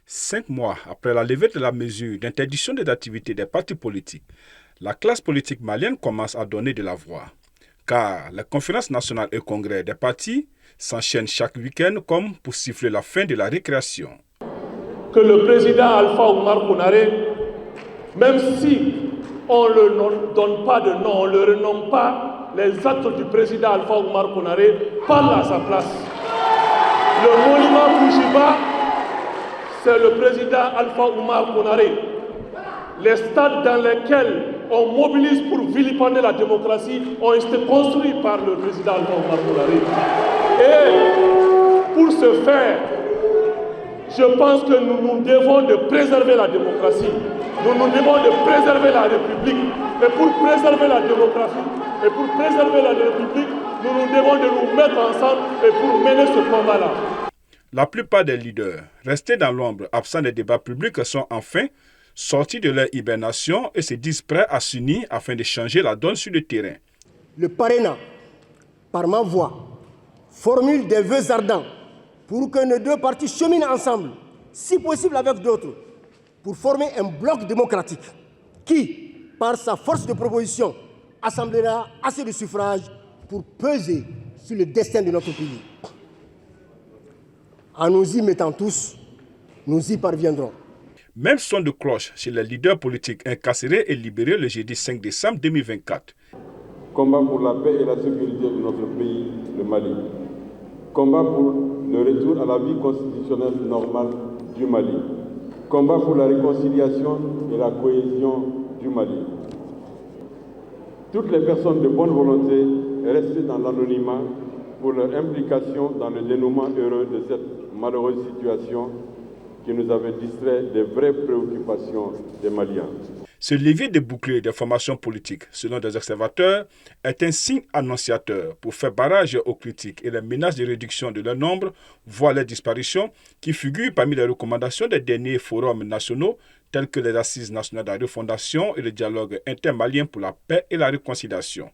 5 mois après la levée de la mesure d'interdiction des activités des partis politiques, la classe politique malienne commence à donner de la voix. Car les conférences nationales et congrès des partis s'enchaînent chaque week-end comme pour siffler la fin de la récréation. Que le président Alpha Oumar Konaré, même si on ne le donne pas de nom, on ne le renomme pas, les actes du président Alpha Oumar Konaré parlent à sa place. Le monument Kouchiba, c'est le président Alpha Oumar Konaré. Les stades dans lesquels on mobilise pour vilipender la démocratie ont été construits par le président Alpha Oumar Konaré. Et pour ce faire, je pense que nous devons de préserver la démocratie. Nous devons de préserver la République. Et pour préserver la démocratie, et pour préserver la République, nous devons de nous mettre ensemble et pour mener ce combat-là. La plupart des leaders restés dans l'ombre, absents des débats publics, sont enfin sortis de leur hibernation et se disent prêts à s'unir afin de changer la donne sur le terrain. Le parrainat, par ma voix, formule des vœux ardents pour que nos deux partis cheminent ensemble, si possible avec d'autres, pour former un bloc démocratique qui, par sa force de proposition, assemblera assez de suffrages pour peser sur le destin de notre pays. En nous y mettant tous, nous y parviendrons. Même son de cloche chez les leaders politiques incarcérés et libérés le jeudi 5 décembre 2024. Combat pour la paix et la sécurité de notre pays, le Mali. Combat pour le retour à la vie constitutionnelle normale du Mali. Combat pour la réconciliation et la cohésion du Mali. Toutes les personnes de bonne volonté restées dans l'anonymat pour leur implication dans le dénouement heureux de cette malheureuse situation qui nous avait distrait des vraies préoccupations des Maliens. Ce levier de bouclier des formations politiques, selon des observateurs, est un signe annonciateur pour faire barrage aux critiques et les menaces de réduction de leur nombre, voire leur disparition, qui figurent parmi les recommandations des derniers forums nationaux, tels que les Assises nationales de la refondation et le dialogue intermalien pour la paix et la réconciliation.